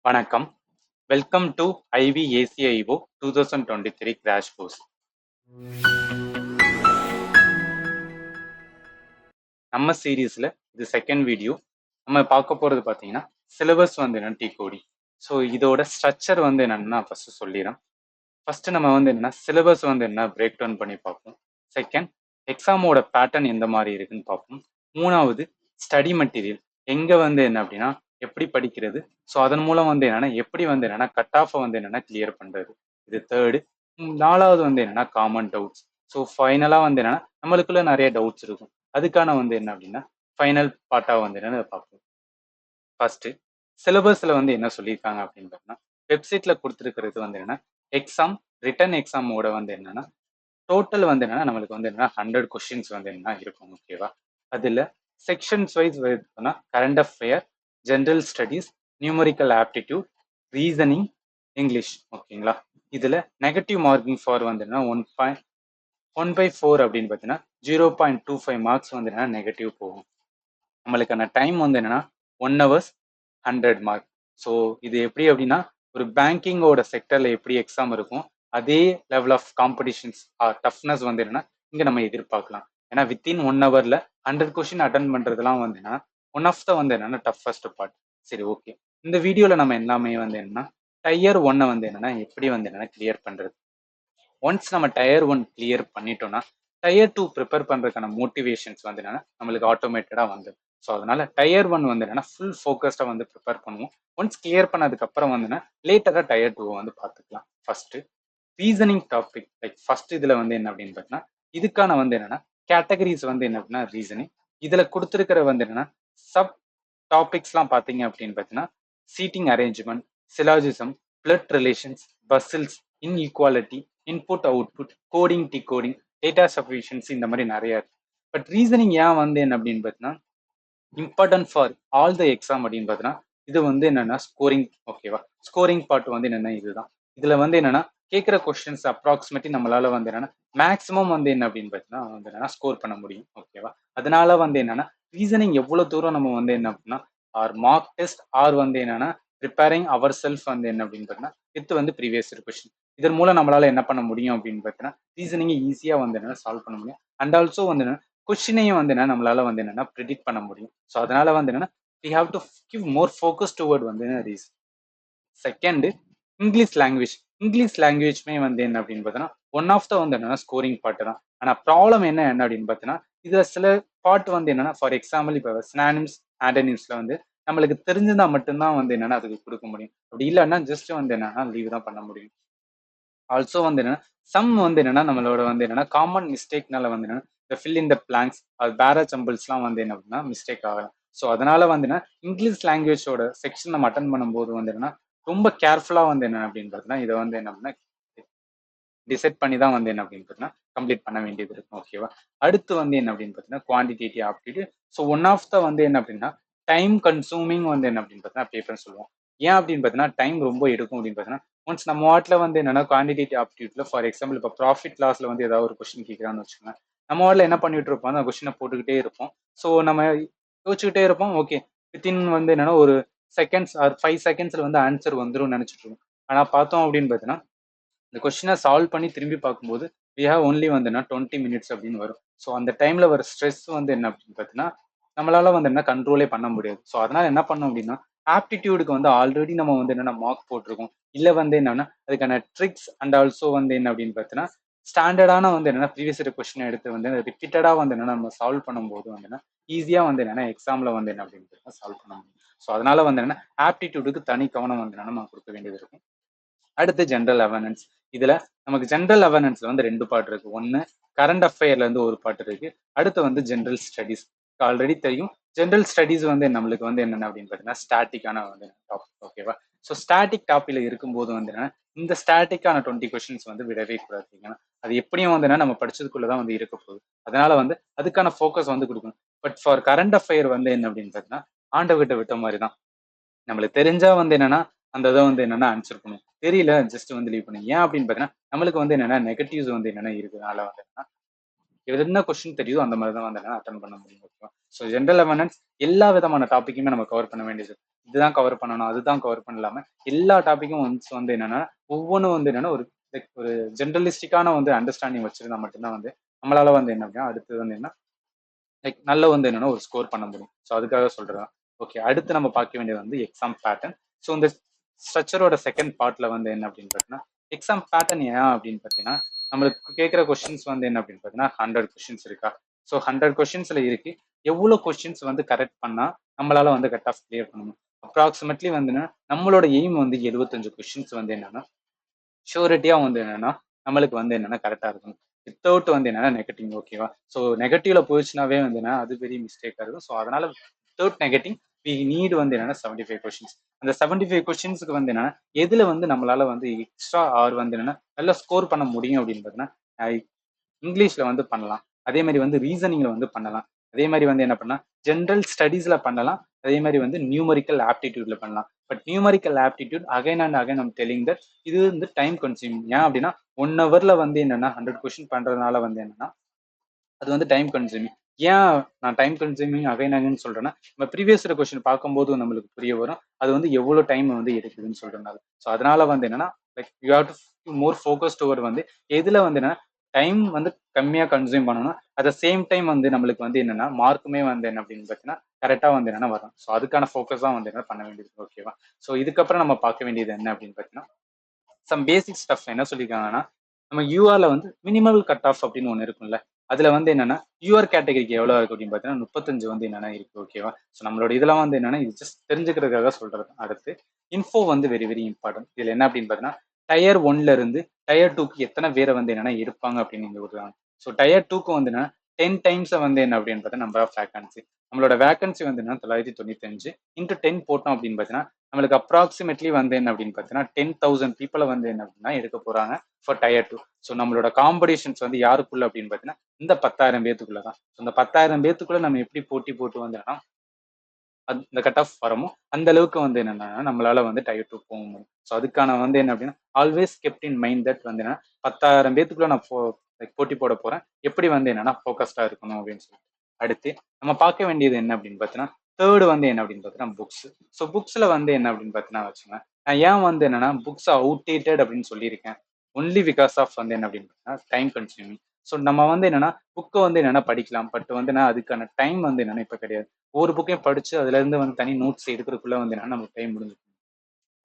வணக்கம். Welcome to IVACIO 2023 crash course. நம்ம சீரீஸ்ல இது செகண்ட் வீடியோ. நம்ம பார்க்க போறது பார்த்தீங்கன்னா சிலபஸ் வந்து என்னன்னு டிகோடி. ஸோ இதோட ஸ்ட்ரக்சர் வந்து என்னன்னு நான் ஃபர்ஸ்ட் சொல்லிடுறேன். ஃபர்ஸ்ட் நம்ம வந்து என்னன்னா சிலபஸ் வந்து என்ன பிரேக் டவுன் பண்ணி பார்ப்போம். செகண்ட், எக்ஸாமோட பேட்டர்ன் எந்த மாதிரி இருக்குன்னு பார்ப்போம். மூணாவது, ஸ்டடி மெட்டீரியல் எங்க வந்து என்ன அப்படின்னா எப்படி படிக்கிறது, ஸோ அதன் மூலம் வந்து என்னன்னா எப்படி வந்து என்னன்னா கட் ஆஃபை வந்து என்னன்னா கிளியர் பண்றது. இது தேர்டு. நாலாவது வந்து என்னன்னா காமன் டவுட்ஸ். ஸோ ஃபைனலா வந்து என்னன்னா நம்மளுக்குள்ள நிறைய டவுட்ஸ் இருக்கும், அதுக்கான வந்து என்ன அப்படின்னா ஃபைனல் பார்ட்டா வந்து என்னன்னு பார்ப்போம். ஃபர்ஸ்ட், சிலபஸ்ல வந்து என்ன சொல்லியிருக்காங்க அப்படின்னு பார்த்தோம்னா வெப்சைட்ல கொடுத்துருக்கிறது வந்து என்னன்னா எக்ஸாம், ரிட்டன் எக்ஸாமோட வந்து என்னன்னா டோட்டல் வந்து என்னன்னா நம்மளுக்கு வந்து என்னன்னா 100 கொஸ்டின்ஸ் வந்து என்ன இருக்கும். ஓகேவா? அதுல செக்ஷன்ஸ் வைஸ் பார்த்தோம்னா current affair, general studies, numerical aptitude, reasoning, English. ஓகேங்களா? இதுல நெகட்டிவ் மார்க்கிங் ஃபார் வந்து என்ன 1/4 அப்படின்னு பார்த்தீங்கன்னா 0.25 மார்க்ஸ் வந்து என்னன்னா நெகட்டிவ் போகும். நம்மளுக்கான டைம் வந்து என்னன்னா 1 hours 100 மார்க். ஸோ இது எப்படி அப்படின்னா ஒரு பேங்கிங்கோட செக்டர்ல எப்படி எக்ஸாம் இருக்கும் அதே லெவல் ஆஃப் காம்படிஷன்ஸ் டஃப்னஸ் வந்து என்னன்னா இங்க நம்ம எதிர்பார்க்கலாம். ஏன்னா வித்தின் 1 hourல 100 கொஸ்டின் அட்டன் பண்றதுலாம் வந்து என்னன்னா ஒன் ஆஃப் த வந்து என்னன்னா டஃபஸ்ட் பார்ட். சரி, ஓகே. இந்த வீடியோல நம்ம எல்லாமே வந்து என்னன்னா டயர் 1 வந்து என்னன்னா எப்படி வந்து என்னன்னா கிளியர் பண்றது. ஒன்ஸ் நம்ம டயர் 1 கிளியர் பண்ணிட்டோம்னா டயர் 2 ப்ரிப்பேர் பண்றதுக்கான மோட்டிவேஷன்ஸ் வந்து என்னன்னா நம்மளுக்கு ஆட்டோமேட்டடா வந்து. ஸோ அதனால டயர் 1 வந்து என்னன்னா ஃபுல் ஃபோக்கஸ்டா வந்து ப்ரிப்பேர் பண்ணுவோம். ஒன்ஸ் கிளியர் பண்ணதுக்கு அப்புறம் வந்து லேட்டரா டயர் 2 வந்து பார்த்துக்கலாம். First, reasoning topic. Like first இதுல வந்து என்ன அப்படின்னு பார்த்தீங்கன்னா இதுக்கான வந்து என்னன்னா கேட்டகரிஸ் வந்து என்ன அப்படின்னா ரீசனிங். இதுல கொடுத்துருக்கிற வந்து என்னன்னா சப் டாபிக்ஸ்லாம் பார்த்தீங்க அப்படின்னு பார்த்தீங்கன்னா seating arrangement, syllogism, blood relations, puzzles, inequality, input output, coding, decoding, data sufficiency, இந்த மாதிரி நிறைய இருக்கு. பட் ரீசனிங் ஏன் வந்து என்ன அப்படின்னு பார்த்தீங்கன்னா important for all the exam அப்படின்னு பார்த்தீங்கன்னா இது வந்து என்னன்னா ஸ்கோரிங். ஓகேவா? ஸ்கோரிங் பார்ட் வந்து என்னன்னா இதுதான். இதுல வந்து என்னன்னா கேட்குற கொஸ்டின்ஸ் அப்ராக்சிமேட்லி நம்மளால வந்து என்னன்னா மேக்ஸிமம் வந்து என்ன அப்படின்னு பார்த்தீங்கன்னா வந்து என்னன்னா ஸ்கோர் பண்ண முடியும். ஓகேவா? அதனால வந்து என்னன்னா ரீசனிங் எவ்வளவு தூரம் நம்ம வந்து என்ன அப்படின்னா ஆர் மார்க் டெஸ்ட் ஆர் வந்து என்னன்னா ப்ரிப்பேரிங் அவர் செல்ஃப் வந்து என்ன அப்படின்னு பார்த்தீங்கன்னா வித் வந்து ப்ரீவியஸ் கொஸ்டின். இதன் மூலம் நம்மளால என்ன பண்ண முடியும் அப்படின்னு பார்த்தீங்கன்னா ரீசனிங் ஈஸியா வந்து என்ன சால்வ் பண்ண முடியும். அண்ட் ஆல்சோ வந்து என்ன கொஸ்டினையும் வந்து என்ன நம்மளால வந்து என்னன்னா ப்ரிடிக்ட் பண்ண முடியும். ஸோ அதனால வந்து என்னன்னா we have to give more focus toward வந்து reason. Second, English language. English லாங்குவேஜ்மே வந்து என்ன அப்படின்னு பார்த்தீங்கன்னா ஒன் ஆஃப் த வந்து என்னன்னா ஸ்கோரிங் பார்ட் தான். ஆனா ப்ராப்ளம் என்ன அப்படின்னு பார்த்தீங்கன்னா இதுல சில பார்ட் வந்து என்னன்னா ஃபார் எக்ஸாம்பிள் இப்போ சினானிம்ஸ், ஆண்டனிம்ஸ்ல வந்து நம்மளுக்கு தெரிஞ்சிருந்தா மட்டும்தான் வந்து என்னன்னா அதுக்கு கொடுக்க முடியும். அப்படி இல்லைன்னா ஜஸ்ட் வந்து என்னன்னா லீவ் தான் பண்ண முடியும். ஆல்சோ வந்து என்னன்னா சம் வந்து என்னன்னா நம்மளோட வந்து என்னன்னா காமன் மிஸ்டேக்னால வந்து என்னன்னா இந்த ஃபில் இன் த பிளாங்க்ஸ் அது பேரா சம்பிள்ஸ்லாம் வந்து என்ன அப்படின்னா மிஸ்டேக் ஆகலாம். ஸோ அதனால வந்து என்ன இங்கிலீஷ் லாங்குவேஜோட செக்ஷன் நம்ம அட்டன் பண்ணும்போது வந்து என்னன்னா ரொம்ப கேர்ஃபுல்லா வந்து என்ன அப்படின்னு பார்த்தீங்கன்னா இதை வந்து என்ன அப்படின்னா டிசைட் பண்ணி தான் வந்து என்ன அப்படின்னு பார்த்தீங்கன்னா கம்ப்ளீட் பண்ண வேண்டியது இருக்கும். ஓகேவா? அடுத்து வந்து என்ன அப்படின்னு பார்த்தீங்கன்னா quantitative aptitude. So one of the வந்து என்ன அப்படின்னா டைம் கன்சூமிங் வந்து என்ன அப்படின்னு பார்த்தீங்கன்னா பேப்பர்னு சொல்லுவோம். ஏன் அப்படின்னு பார்த்தீங்கன்னா டைம் ரொம்ப எடுக்கும் அப்படின்னு பார்த்தீங்கன்னா ஒன்ஸ் நம்ம வாட்டில் வந்து என்னன்னா குவான்டிடேட்டிவ் ஆப்டிடியூட்ல ஃபார் எக்ஸாம்பிள் இப்போ ப்ராஃபிட் லாஸ்ல வந்து ஏதாவது ஒரு கொஸ்டின் கேட்குறான்னு வச்சுக்கோங்க. நம்ம வாட்டில் என்ன பண்ணிட்டு இருப்போம், அந்த கொஸ்டினை போட்டுக்கிட்டே இருப்போம். ஸோ நம்ம யோசிச்சுக்கிட்டே இருப்போம். ஓகே, வித்தின் வந்து என்னன்னா ஒரு செகண்ட்ஸ் ஆர் 5 செகண்ட்ஸ்ல வந்து ஆன்சர் வந்துடும் நினைச்சிட்டு இருக்கோம். ஆனா பார்த்தோம் அப்படின்னு பார்த்தீங்கன்னா இந்த கொஸ்டினை சால்வ் பண்ணி திரும்பி பார்க்கும்போது we have only வந்துன்னா 20 மினிட்ஸ் அப்படின்னு வரும். ஸோ அந்த டைம்ல வர ஸ்ட்ரெஸ் வந்து என்ன அப்படின்னு பார்த்தீங்கன்னா நம்மளால வந்து என்ன கண்ட்ரோலே பண்ண முடியாது. ஸோ அதனால என்ன பண்ணோம் அப்படின்னா ஆப்டிடியூடுக்கு வந்து ஆல்ரெடி நம்ம வந்து என்னன்னா மார்க் போட்டிருக்கோம். இல்லை வந்து என்னன்னா அதுக்கான ட்ரிக்ஸ் அண்ட் ஆல்சோ வந்து என்ன அப்படின்னு பார்த்தீங்கன்னா ஸ்டாண்டர்டான வந்து என்னன்னா ப்ரீவியஸ் கொஸ்டின் எடுத்து வந்து ரிப்பீட்டடா வந்து என்னன்னா நம்ம சால்வ் பண்ணும்போது வந்து ஈஸியா வந்து என்னன்னா எக்ஸாம்ல வந்து என்ன அப்படின்னு சால்வ் பண்ண முடியும். ஸோ அதனால வந்து என்னன்னா ஆப்டிடியூடுக்கு தனி கவனம் வந்து என்னன்னா நம்ம கொடுக்க வேண்டியது இருக்கும். அடுத்து ஜென்ரல் அவேர்னன்ஸ். இதுல நமக்கு ஜென்ரல் அவேர்னன்ஸ்ல வந்து 2 பார்ட் இருக்கு. ஒன்னு கரண்ட் அஃபேர்ல இருந்து ஒரு பார்ட் இருக்கு. அடுத்து வந்து ஜென்ரல் ஸ்டடீஸ். ஆல்ரெடி தெரியும் ஜென்ரல் ஸ்டடீஸ் வந்து நம்மளுக்கு வந்து என்னென்ன அப்படின்னு பார்த்தீங்கன்னா ஸ்டாட்டிக்கான வந்து டாபிக். ஓகேவா? ஸோ ஸ்டாட்டிக் டாபிக்ல இருக்கும்போது வந்து என்னன்னா இந்த ஸ்டாட்டிக்கான 20 கொஸ்டின்ஸ் வந்து விடவே கூடாது. ஏன்னா அது எப்படியும் வந்து நம்ம படிச்சதுக்குள்ளதான் வந்து இருக்க போகுது. அதனால வந்து அதுக்கான ஃபோக்கஸ் வந்து கொடுக்கணும். பட் ஃபார் கரண்ட் அஃபேர் வந்து என்ன அப்படின்னு பார்த்தீங்கன்னா ஆண்டவர்கிட்ட விட்ட மாதிரி தான். நம்மளுக்கு தெரிஞ்சா வந்து என்னன்னா அந்த இதை வந்து என்னன்னா ஆன்சர் பண்ணும், தெரியல ஜஸ்ட் வந்து லீவ் பண்ணுங்க. ஏன் அப்படின்னு பார்த்தீங்கன்னா நம்மளுக்கு வந்து என்னன்னா நெகட்டிவ்ஸ் வந்து என்னன்னா இருக்கிறதுனால வந்து என்னன்னா என்ன கொஸ்டின் தெரியுதோ அந்த மாதிரி தான் வந்து அட்டன் பண்ண முடியும். ஓகேவா? ஸோ ஜென்ரல் அவேர்னஸ் எல்லா விதமான டாப்பிக்குமே நம்ம கவர் பண்ண வேண்டியது. இதுதான் கவர் பண்ணணும், அதுதான் கவர் பண்ணலாம எல்லா டாப்பிக்கும் ஒன்ஸ் வந்து என்னன்னா ஒவ்வொன்றும் வந்து என்னன்னா ஒரு ஒரு ஜென்ரலிஸ்டிக்கான வந்து அண்டர்ஸ்டாண்டிங் வச்சிருந்தா மட்டும்தான் வந்து நம்மளால வந்து என்ன அப்படின்னா அடுத்தது வந்து என்ன நல்ல வந்து என்னன்னா ஒரு ஸ்கோர் பண்ண முடியும். ஸோ அதுக்காக சொல்றேன். ஓகே, அடுத்து நம்ம பார்க்க வேண்டியது வந்து எக்ஸாம் பேட்டர்ன். ஸோ இந்த ஸ்ட்ரக்சரோட செகண்ட் பார்ட்ல வந்து என்ன அப்படின்னு பார்த்தீங்கன்னா எக்ஸாம் பேட்டர்ன் ஏன் அப்படின்னு பார்த்தீங்கன்னா நம்மளுக்கு கேட்குற கொஸ்டின்ஸ் வந்து என்ன அப்படின்னு பார்த்தீங்கன்னா 100 கொஸ்டின்ஸ் இருக்கா. ஸோ 100 கொஸ்டின்ஸ்ல இருக்கு எவ்வளோ கொஸ்டின்ஸ் வந்து கரெக்ட் பண்ணா நம்மளால வந்து கட் ஆஃப் கிளியர் பண்ணணும். அப்ராக்சிமேட்லி வந்து நம்மளோட எய்ம் வந்து 75 கொஸ்டின்ஸ் வந்து என்னன்னா ஷூரிட்டியா வந்து என்னன்னா நம்மளுக்கு வந்து என்னன்னா கரெக்டா இருக்கும். வித்தவுட் வந்து என்னன்னா நெகட்டிவ். ஓகேவா? ஸோ நெகட்டிவ்ல போயிடுச்சுனாவே வந்து என்ன அது பெரிய மிஸ்டேக்கா இருக்கும். ஸோ அதனால வித்தவுட் நெகட்டிவ் வி நீட் வந்து என்னன்னா 75 கொஸ்டின்ஸ். அந்த 75 கொஸ்டின்ஸ்க்கு வந்து என்னன்னா எதுல வந்து நம்மளால வந்து எக்ஸ்ட்ரா ஆர் வந்து என்னன்னா நல்லா ஸ்கோர் பண்ண முடியும் அப்படின்னு பார்த்தீங்கன்னா இங்கிலீஷ்ல வந்து பண்ணலாம். அதே மாதிரி வந்து ரீசனிங்ல வந்து பண்ணலாம். அதே மாதிரி வந்து என்ன பண்ணலாம் ஜென்ரல் ஸ்டடீஸ்ல பண்ணலாம். அதே மாதிரி வந்து நியூமரிக்கல் ஆப்டிடியூட்ல பண்ணலாம். But numerical aptitude again and again நம்ம டெல்லிங் தட் இது வந்து டைம் கன்சியூமிங். ஏன் அப்படின்னா 1 ஹவர்ல வந்து என்னன்னா 100 கொஸ்டின் பண்றதுனால வந்து என்னன்னா அது வந்து டைம் கன்சூமிங். ஏன் நான் டைம் கன்சூமிங் அகைன் அகைன் சொல்றேன்னா நம்ம ப்ரீவியஸ் கொஸ்டின் பார்க்கும்போது நம்மளுக்கு புரிய வரும் அது வந்து எவ்வளவு டைம் வந்து எடுக்குதுன்னு சொல்றதுனால. ஸோ அதனால வந்து என்னன்னா like you have to more focused over வந்து எதுல வந்து என்னன்னா டைம் வந்து கம்மியா கன்சியூம் பண்ணணும். அட் சேம் டைம் வந்து நம்மளுக்கு வந்து என்னன்னா மார்க்குமே வந்து என்ன அப்படின்னு பார்த்தீங்கன்னா கரெக்டா வந்து என்னன்னா வரும். ஸோ அதுக்கான ஃபோக்கஸ் தான் வந்து என்ன பண்ண வேண்டியது. ஓகேவா? ஸோ இதுக்கப்புறம் நம்ம பார்க்க வேண்டியது என்ன அப்படின்னு பார்த்தீங்கன்னா சம் பேசிக் ஸ்டஃப் என்ன சொல்லியிருக்காங்கன்னா நம்ம யூஆர்ல வந்து மினிமல் கட் ஆஃப் அப்படின்னு ஒன்று இருக்கும்ல. அதுல வந்து என்னன்னா யூஆர் கேட்டகரிக்கு எவ்வளவு இருக்கு அப்படின்னு பார்த்தீங்கன்னா 35 வந்து என்னன்னா இருக்கு. ஓகேவா? ஸோ நம்மளோட இதெல்லாம் வந்து என்னன்னா இது ஜஸ்ட் தெரிஞ்சுக்கிறதுக்காக சொல்றது. அடுத்து இன்ஃபோ வந்து வெரி வெரி இம்பார்ட்டன்ட். இதுல என்ன அப்படின்னு பார்த்தீங்கன்னா டயர் 1ல இருந்து டயர் 2க்கு எத்தனை பேரை வந்து என்னன்னா இருப்பாங்க அப்படின்னு நீங்க விடுறாங்க. ஸோ டயர் 2க்கு வந்து என்னன்னா 10 டைம்ஸ் வந்து என்ன அப்படின்னு பார்த்தா நம்பர் ஆஃப் வேகன்சி. நம்மளோட வேகன்சி வந்து என்ன 995 இன்ட்டு 10 போட்டோம் அப்படின்னு பார்த்தீங்கன்னா நம்மளுக்கு அப்ராக்சிமேட்லி வந்து என்ன அப்படின்னு பார்த்தீங்கன்னா 10,000 பீப்புளை வந்து என்ன அப்படின்னா எடுக்க போறாங்க ஃபார் டயர் 2. ஸோ நம்மளோட காம்படிஷன்ஸ் வந்து யாருக்குள்ள அப்படின்னு பார்த்தீங்கன்னா இந்த 10,000 பேத்துக்குள்ள தான். ஸோ இந்த 10,000 பேத்துக்குள்ள நம்ம எப்படி போட்டி போட்டு வந்தோம்னா அந்த கட் ஆஃப் வரமோ அந்த அளவுக்கு வந்து என்னன்னா நம்மளால வந்து டயர் 2 போக முடியும். ஸோ அதுக்கான வந்து என்ன அப்படின்னா always kept in mind that வந்து என்ன 10,000 பேத்துக்குள்ள நான் போட்டி போட போறேன் எப்படி வந்து என்னன்னா ஃபோக்கஸ்டா இருக்கணும் அப்படின்னு சொல்லிட்டு. அடுத்து நம்ம பார்க்க வேண்டியது என்ன அப்படின்னு பார்த்தீங்கன்னா தேர்டு வந்து என்ன அப்படின்னு பார்த்தீங்கன்னா புக்ஸ். ஸோ புக்ஸ்ல வந்து என்ன அப்படின்னு பார்த்தீங்கன்னா வச்சுங்க நான் ஏன் வந்து என்னன்னா புக்ஸ் அவுடேட்டட் அப்படின்னு சொல்லியிருக்கேன் ஒன்லி பிகாஸ் ஆஃப் வந்து என்ன அப்படின்னு பார்த்தீங்கன்னா டைம் கன்சியூமிங். ஸோ நம்ம வந்து என்னன்னா புக்கை வந்து என்னன்னா படிக்கலாம். பட் வந்து நான் அதுக்கான டைம் வந்து என்னன்னா இப்போ கிடையாது. ஒவ்வொரு புக்கையும் படிச்சு அதுல இருந்து வந்து தனி நோட்ஸ் எடுக்கிறதுக்குள்ள வந்து என்னன்னா நமக்கு டைம் முடிஞ்சு.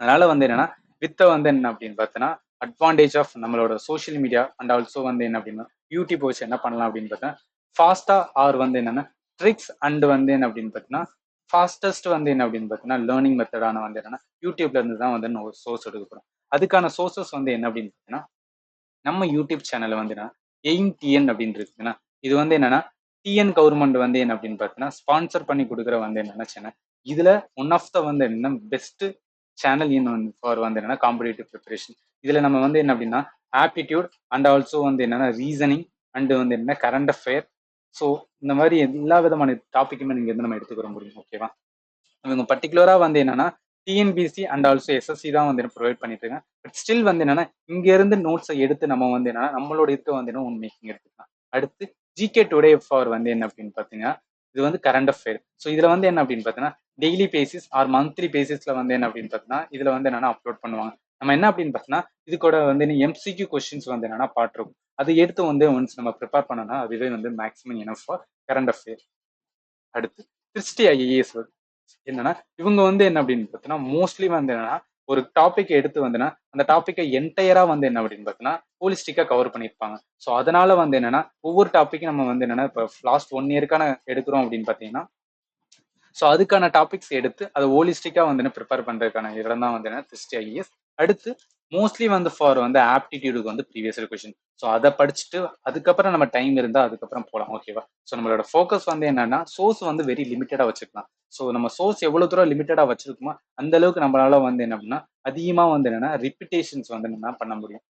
அதனால வந்து என்னன்னா வித்த வந்து என்ன அப்படின்னு பார்த்தீங்கன்னா அட்வான்டேஜ் ஆஃப் நம்மளோட சோஷியல் மீடியா அண்ட் ஆல்சோ வந்து என்ன அப்படின்னா யூடியூப் வச்சு என்ன பண்ணலாம் அப்படின்னு பார்த்தீங்கன்னா ஃபாஸ்டா ஆர் வந்து என்னன்னா ட்ரிக்ஸ் அண்ட் வந்து என்ன அப்படின்னு பார்த்தீங்கன்னா ஃபாஸ்டஸ்ட் வந்து என்ன அப்படின்னு பார்த்தீங்கன்னா லேர்னிங் மெத்தடான வந்து என்னன்னா யூடியூப்ல இருந்து தான் வந்து ஒரு சோர்ஸ் எடுக்க போறோம். அதுக்கான சோர்சஸ் வந்து என்ன அப்படின்னு பார்த்தீங்கன்னா நம்ம யூடியூப் சேனல்ல வந்து என்ன எய்ம் டிஎன் அப்படின்னு இருக்குன்னா இது வந்து என்னன்னா டிஎன் கவர்மெண்ட் வந்து என்ன அப்படின்னு பார்த்தீங்கன்னா ஸ்பான்சர் பண்ணி கொடுக்குற வந்து என்னன்னா சேனல். இதுல ஒன் ஆஃப் த வந்து என்ன பெஸ்ட் சேனல் இன் ஃபார் வந்து என்னன்னா காம்படிட்டிவ் ப்ரிப்பரேஷன். இதுல நம்ம வந்து என்ன அப்படின்னா ஆப்டிடியூட் அண்ட் ஆல்சோ வந்து என்னன்னா ரீசனிங் அண்ட் வந்து என்ன கரண்ட் அஃபேர். ஸோ இந்த மாதிரி எல்லா விதமான டாப்பிக்குமே நீங்க வந்து நம்ம எடுத்துக்கிற முடியும். ஓகேவா? இவங்க பர்டிகுலரா வந்து என்னன்னா டிஎன்பிசி அண்ட் ஆல்சோ எஸ்எஸ்சி தான் வந்து ப்ரொவைட் பண்ணிட்டு இருக்காங்க. பட் ஸ்டில் வந்து என்னன்னா இங்க இருந்து நோட்ஸை எடுத்து நம்ம வந்து என்னன்னா நம்மளோட இருக்க வந்து என்ன ஒன் மேக்கிங் எடுத்துக்கலாம். அடுத்து ஜிகே டுடே ஃபார் வந்து என்ன அப்படின்னு பாத்தீங்கன்னா இது வந்து கரண்ட் அஃபேர். ஸோ இதுல வந்து என்ன அப்படின்னு பாத்தீங்கன்னா டெய்லி பேசிஸ் ஆர் மந்த்லி பேசிஸ்ல வந்து என்ன அப்படின்னு பாத்தீங்கன்னா இதுல வந்து என்னன்னா அப்லோட் பண்ணுவாங்க. நம்ம என்ன அப்படின்னு பார்த்தோம்னா இது கூட வந்து எம்சிக்யூ கொஸ்டின்ஸ் வந்து என்னன்னா பாட்டிருக்கும். அது எடுத்து வந்து ஒன்ஸ் நம்ம ப்ரிப்பேர் பண்ணோம்னா அதுவே வந்து maximum enough for current affair. அடுத்து கிறிஸ்டி ஐஏஎஸ் என்னன்னா இவங்க வந்து என்ன அப்படின்னு பார்த்தீங்கன்னா மோஸ்ட்லி வந்து என்னன்னா ஒரு டாபிக் எடுத்து வந்துன்னா அந்த டாப்பிக்கை என்டையரா வந்து என்ன அப்படின்னு பார்த்தீங்கன்னா ஹோலிஸ்டிக்கா கவர் பண்ணியிருப்பாங்க. ஸோ அதனால வந்து என்னன்னா ஒவ்வொரு டாப்பிக்கும் நம்ம வந்து என்னன்னா இப்போ லாஸ்ட் 1 இயர்க்கான எடுக்கிறோம் அப்படின்னு பார்த்தீங்கன்னா ஸோ அதுக்கான டாபிக்ஸ் எடுத்து அதை ஹோலிஸ்டிக்கா வந்து ப்ரிப்பேர் பண்றதுக்கான இடம் தான் வந்து என்ன கிறிஸ்டி ஐஏஎஸ். அடுத்து மோஸ்ட்லி வந்து ஃபார் வந்து ஆப்டிடியூடுக்கு வந்து ப்ரீவியஸ் கொஸ்டின். ஸோ அதை படிச்சுட்டு அதுக்கப்புறம் நம்ம டைம் இருந்தால் அதுக்கப்புறம் போகலாம். ஓகேவா? ஸோ நம்மளோட ஃபோக்கஸ் வந்து என்னன்னா சோர்ஸ் வந்து வெரி லிமிட்டடா வச்சுக்கலாம். ஸோ நம்ம சோர்ஸ் எவ்வளவு தூரம் லிமிட்டடா வச்சிருக்கோமோ அந்த அளவுக்கு நம்மளால வந்து என்ன அப்படின்னா அதிகமா வந்து என்னன்னா ரிப்பிட்டேஷன்ஸ் வந்து என்ன பண்ண முடியும்.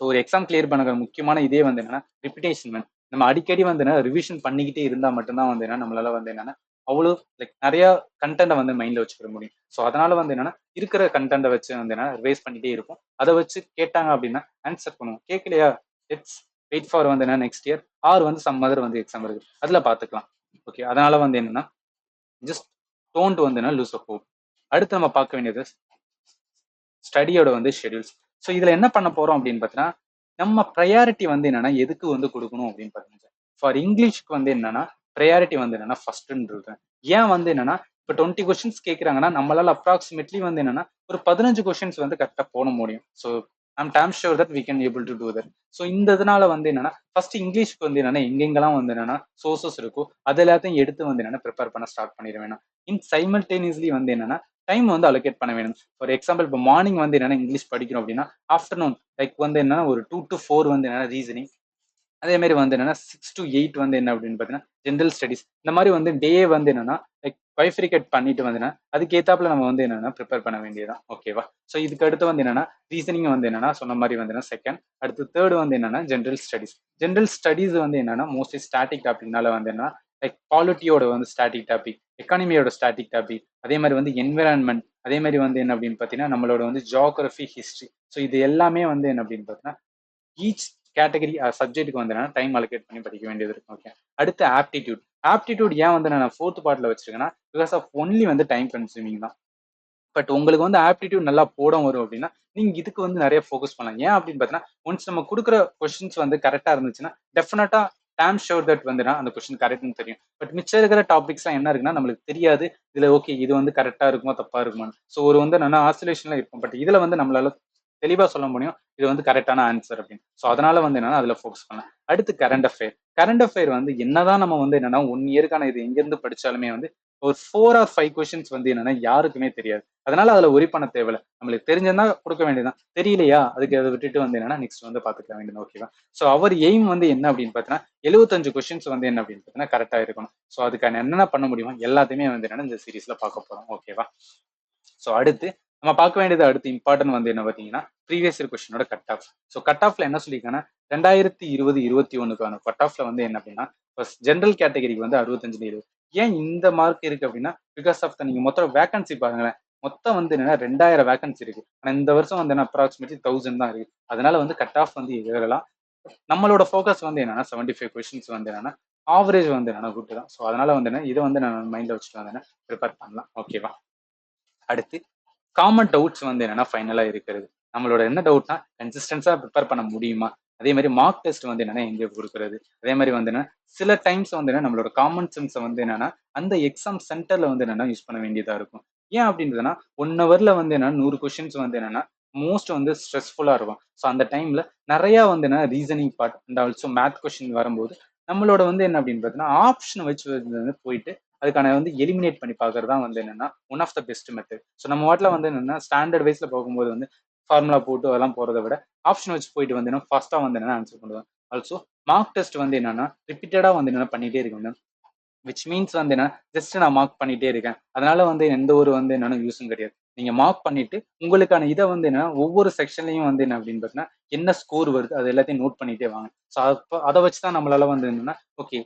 ஸோ ஒரு எக்ஸாம் கிளியர் பண்ணுற முக்கியமான இதே வந்து என்னன்னா ரிப்பிட்டேஷன். நம்ம அடிக்கடி வந்து என்ன ரிவிஷன் பண்ணிக்கிட்டே இருந்தா மட்டும்தான் வந்து என்ன நம்மளால வந்து என்னன்னா அவ்வளோ லைக் நிறைய கண்டென்ட்டை வந்து மைண்ட்ல வச்சுக்கிற முடியும். ஸோ அதனால வந்து என்னன்னா இருக்கிற கண்டென்ட்டை வச்சு வந்து என்ன ரிவைஸ் பண்ணிட்டே இருக்கும். அதை வச்சு கேட்டாங்க அப்படின்னா ஆன்சர் பண்ணுவோம். கேட்கலையா இட்ஸ் வெயிட் ஃபார் வந்து என்ன நெக்ஸ்ட் இயர் ஆர் வந்து சம் அதர் வந்து எக்ஸாம் இருக்கு, அதுல பாத்துக்கலாம். ஓகே, அதனால வந்து என்னன்னா ஜஸ்ட் டோன்ட் வந்து என்ன லூஸ் அப் ஹோப். அடுத்து நம்ம பார்க்க வேண்டியது ஸ்டடியோட வந்து ஷெடியூல்ஸ். ஸோ இதுல என்ன பண்ண போறோம் அப்படின்னு பார்த்தீங்கன்னா, நம்ம ப்ரையாரிட்டி வந்து என்னன்னா எதுக்கு வந்து கொடுக்கணும் அப்படின்னு பார்த்தீங்கன்னா, ஃபார் இங்கிலீஷ்க்கு வந்து என்னன்னா ப்ரையாரிட்டி வந்து என்னன்னா ஃபர்ஸ்ட்ன்றது. ஏன் வந்து என்னன்னா இப்போ 20 கொஸ்டின்ஸ் கேட்குறாங்கன்னா நம்மளால அப்ராக்சிமேட்லி வந்து என்னன்னா ஒரு 15 கொஸ்டின்ஸ் வந்து கரெக்டாக போட முடியும். So I'm damn sure that we can able to do that. So இந்த இதனால வந்து என்னன்னா ஃபர்ஸ்ட் இங்கிலீஷ்க்கு வந்து என்னன்னா எங்கெங்கெல்லாம் வந்து என்னன்னா சோர்சஸ் இருக்கோ அது எல்லாத்தையும் எடுத்து வந்து என்னன்னா ப்ரிப்பேர் பண்ண ஸ்டார்ட் பண்ணிட வேணும். இன் சைமல்டேனியஸ்லி வந்து என்னன்னா டைம் வந்து அலோகேட் பண்ண வேணும். ஃபார் எக்ஸாம்பிள் இப்போ மார்னிங் வந்து என்னன்னா இங்கிலீஷ் படிக்கிறோம் அப்படின்னா ஆஃப்டர்நூன் லைக் வந்து என்னன்னா ஒரு 2 to 4 வந்து என்னன்னா ரீசனிங், அதே மாதிரி வந்து என்னன்னா 6 to 8 வந்து என்ன அப்படின்னு பார்த்தீங்கன்னா ஜென்ரல் ஸ்டடிஸ். இந்த மாதிரி வந்து டே வந்து என்னன்னா லைக் பைஃப்ரிகேட் பண்ணிட்டு வந்து அதுக்கு ஏத்தாப்புல நம்ம வந்து என்னன்னா ப்ரிப்பேர் பண்ண வேண்டியதான். ஓகேவா? ஸோ இதுக்கு அடுத்து வந்து என்னன்னா ரீசனிங் வந்து என்னன்னா சொன்ன மாதிரி வந்து செகண்ட், அடுத்து தேர்ட் வந்து என்னன்னா ஜென்ரல் ஸ்டடிஸ். ஜென்ரல் ஸ்டடிஸ் வந்து என்னன்னா மோஸ்ட்லி ஸ்டாட்டிக் டாபிக்னால வந்து என்ன லைக் பாலிட்டியோட வந்து ஸ்டாட்டிக் டாபிக், எக்கானமியோட ஸ்டாட்டிக் டாபிக், அதே மாதிரி வந்து என்விரான்மெண்ட், அதே மாதிரி வந்து என்ன அப்படின்னு பார்த்தீங்கன்னா நம்மளோட வந்து ஜியோகிரபி, ஹிஸ்ட்ரி. ஸோ இது எல்லாமே வந்து என்ன அப்படின்னு பார்த்தீங்கன்னா ஈச் கேட்டகரி சப்ஜெக்ட்டுக்கு வந்து டைம் அலோகேட் பண்ணி படிக்க வேண்டியது இருக்கும். ஓகே, அடுத்து ஆப்டிடியூட். ஆப்டிடியூட் ஏன் வந்து நான் ஃபோர்த் பார்ட்ல வச்சிருக்கேன்னா பிகாஸ் ஆஃப் ஒன்லி வந்து டைம் கன்சூமிங் தான். பட் உங்களுக்கு வந்து ஆப்டிடியூட் நல்லா போட வரும் அப்படின்னா நீங்க இதுக்கு வந்து நிறைய ஃபோக்கஸ் பண்ணலாம். ஏன் அப்படின்னு பார்த்தீங்கன்னா ஒன்ஸ் நம்ம கொடுக்குற கொஸ்டின்ஸ் வந்து கரெக்டா இருந்துச்சுன்னா டெஃபினட்டா டேம் ஷோர் தட் வந்து அந்த கொஸ்டின் கரெக்ட்னு தெரியும். பட் மிச்சம் இருக்கிற டாபிக்ஸ்லாம் என்ன இருக்குன்னா நம்மளுக்கு தெரியாது. இதுல ஓகே இது வந்து கரெக்டா இருக்குமா தப்பா இருக்குமா. ஸோ ஒரு வந்து நான் ஆசோலேஷன்ல இருக்கும். பட் இதுல வந்து நம்மளால தெளிவா சொல்ல முடியும் இது வந்து கரெக்டான ஆன்சர் அப்படின்னு. ஸோ அதனால வந்து என்னன்னா அதுல ஃபோக்கஸ் பண்ணலாம். அடுத்து கரண்ட் அஃபேர். கரண்ட் அஃபேர் வந்து என்னதான் நம்ம வந்து என்னன்னா 1 இயருக்கான இது எங்கிருந்து படிச்சாலுமே வந்து ஒரு 4 or 5 கொஸ்டின்ஸ் வந்து என்னன்னா யாருக்குமே தெரியாது. அதனால அதுல ஒரி பண்ண தேவையில்ல. நம்மளுக்கு தெரிஞ்சிருந்தா கொடுக்க வேண்டியதான், தெரியலையா அதுக்கு அதை விட்டுட்டு வந்து என்னன்னா நெக்ஸ்ட் வந்து பாத்துக்க வேண்டியது. ஓகேவா? ஸோ அவர் எய்ம் வந்து என்ன அப்படின்னு பார்த்தீங்கன்னா 75 கொஸ்டின்ஸ் வந்து என்ன அப்படின்னு பார்த்தீங்கன்னா கரெக்டா இருக்கணும். ஸோ அதுக்கான என்னென்ன பண்ண முடியுமோ எல்லாத்தையுமே வந்து என்னன்னா இந்த சீரீஸ்ல பார்க்க போறோம். ஓகேவா? ஸோ அடுத்து நம்ம பார்க்க வேண்டியது அடுத்து இம்பார்ட்டன்ட் வந்து என்ன பார்த்தீங்கன்னா ப்ரீவியஸ் இயர் கொஸ்டினோட கட் ஆஃப். ஸோ கட் ஆஃப்ல என்ன சொல்லியிருக்காங்கன்னா 2020-21க்கான கட் ஆஃப்ல வந்து என்ன அப்படின்னா ஜென்ரல் கேட்டகரிக்கு வந்து 65. ஏன் இந்த மார்க் இருக்கு அப்படின்னா பிகாஸ் ஆஃப் நீங்க மொத்தம் வேகன்சி பாருங்களேன். மொத்தம் வந்து என்னன்னா 2000 வேகன்சி இருக்கு. ஆனா இந்த வருஷம் வந்து என்ன அப்ராக்சிமேட்லி 1000 தான் இருக்கு. அதனால வந்து கட் ஆஃப் வந்து ஏறலாம். நம்மளோட ஃபோக்கஸ் வந்து என்னன்னா 75 கொஸ்டின்ஸ் வந்து என்னன்னா ஆவரேஜ் வந்து என்னன்னா குட் தான். ஸோ அதனால வந்து என்ன இதை வந்து நான் மைண்ட்ல வச்சுட்டு வந்து ப்ரிப்பேர் பண்ணலாம். ஓகேவா? அடுத்து காமன் டவுட்ஸ் வந்து என்னன்னா ஃபைனலா இருக்கிறது. நம்மளோட என்ன டவுட்னா கன்சிஸ்டன்ஸா ப்ரிப்பேர் பண்ண முடியுமா, அதே மாதிரி மார்க் டெஸ்ட் வந்து என்னன்னா எங்க கொடுக்குறது, அதே மாதிரி வந்து என்ன சில டைம்ஸ் வந்து என்ன நம்மளோட காமன் சென்ஸை வந்து என்னன்னா அந்த எக்ஸாம் சென்டர்ல வந்து என்னன்னா யூஸ் பண்ண வேண்டியதா இருக்கும். ஏன் அப்படின்றதுன்னா 1 ஹவர்ல வந்து என்னன்னா 100 கொஸ்டின்ஸ் வந்து என்னன்னா மோஸ்ட் வந்து ஸ்ட்ரெஸ்ஃபுல்லா இருக்கும். ஸோ அந்த டைம்ல நிறைய வந்து என்ன reasoning part and also math question வரும்போது நம்மளோட வந்து என்ன அப்படின்னு பார்த்தீங்கன்னா ஆப்ஷன் வச்சு வந்து போயிட்டு அதுக்கான வந்து எலிமினேட் பண்ணி பார்க்கறது தான் வந்து என்னன்னா one of the best method. So நம்ம வாட்டில் வந்து என்னன்னா ஸ்டாண்டர்ட் வைஸ்ல போகும்போது வந்து ஃபார்முலா போட்டு அதெல்லாம் போறதை விட ஆப்ஷன் வச்சு போயிட்டு வந்து என்ன ஃபாஸ்டா வந்து என்னன்னா ஆன்சர் பண்ணுவேன். ஆல்சோ மார்க் டெஸ்ட் வந்து என்னன்னா ரிப்பீட்டடா வந்து என்ன பண்ணிட்டே இருக்கணும். விச் மீன்ஸ் வந்து என்ன ஜஸ்ட் நான் மார்க் பண்ணிட்டே இருக்கேன். அதனால வந்து எந்த ஒரு வந்து என்னன்னா யூஸும் கிடையாது. நீங்க மார்க் பண்ணிட்டு உங்களுக்கான இதை வந்து என்ன ஒவ்வொரு செக்ஷன்லையும் வந்து என்ன அப்படின்னு பார்த்தீங்கன்னா என்ன ஸ்கோர் வருது அது எல்லாத்தையும் நோட் பண்ணிட்டே வாங்க. ஸோ அப்போ அதை வச்சு தான் நம்மளால வந்து என்னன்னா ஓகே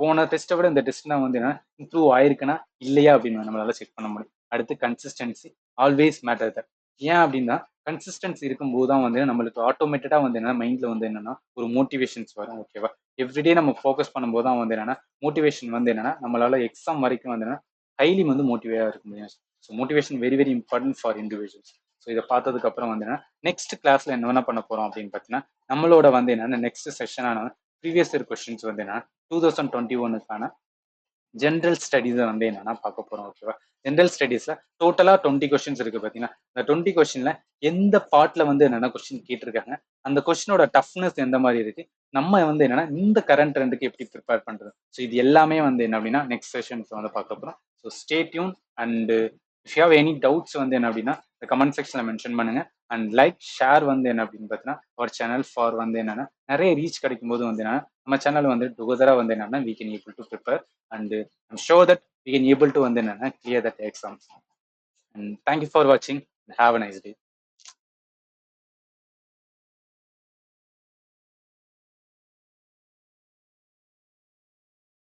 போன டெஸ்ட்டை விட இந்த டெஸ்ட்னா வந்து என்ன இம்ப்ரூவ் ஆயிருக்குன்னா இல்லையா அப்படின்னு நம்மளால செக் பண்ண முடியும். அடுத்து கன்சிஸ்டன்சி ஆல்வேஸ் மேட்டர் தட். ஏன் அப்படின்னா கன்சிஸ்டன்சி இருக்கும்போது தான் வந்து நம்மளுக்கு ஆட்டோமேட்டடா வந்து என்ன மைண்ட்ல வந்து என்னன்னா ஒரு மோட்டிவேஷன்ஸ் வரும். ஓகேவா? எவ்ரிடே நம்ம ஃபோக்கஸ் பண்ணும்போது தான் வந்து என்னன்னா மோட்டிவேஷன் வந்து என்னன்னா நம்மளால எக்ஸாம் வரைக்கும் வந்து ஹைலி வந்து மோட்டிவேட்டா இருக்க முடியும். So motivation very very important for individuals. So இதை பார்த்ததுக்கு அப்புறம் வந்து நெக்ஸ்ட் கிளாஸ்ல என்ன வேணா பண்ண போறோம் அப்படின்னு பார்த்தீங்கன்னா நம்மளோட வந்து என்னன்னா நெக்ஸ்ட் செஷனான ப்ரீவியஸ் இயர் கொஸ்டின்ஸ் வந்து என்ன 2021க்கான ஜென்ரல் ஸ்டடீஸை வந்து என்னன்னா பார்க்க போறோம். ஓகேவா? ஜென்ரல் ஸ்டடீஸ்ல டோட்டலா 20 கொஸ்டின்ஸ் இருக்கு பாத்தீங்கன்னா இந்த 20 கொஸ்டின்ல எந்த பார்ட்ல வந்து என்னென்ன கொஸ்டின் கேட்டிருக்காங்க, அந்த கொஸ்டினோட டஃப்னஸ் எந்த மாதிரி இருக்கு, நம்ம வந்து என்னன்னா இந்த கரண்ட் ட்ரெண்டுக்கு எப்படி ப்ரிப்பேர் பண்றது. ஸோ இது எல்லாமே வந்து என்ன அப்படின்னா நெக்ஸ்ட் செஷன்ஸ் வந்து பார்க்க போறோம். So stay tune and if you have any doubts வந்து என்ன அப்படின்னா இந்த கமெண்ட் செக்ஷன்ல மென்ஷன் பண்ணுங்க. அண்ட் லைக் ஷேர் வந்து என்ன அப்படின்னு பார்த்தீங்கன்னா அவர் சேனல் ஃபார் வந்து என்னன்னா நிறைய ரீச் கிடைக்கும் போது வந்து என்னன்னா நம்ம சேனல் வந்து டுகெதரா வந்து என்னன்னா we can able to prepare and I'm sure that we can able to வந்து என்னன்னா clear that exams. And thank you for watching and have a nice day.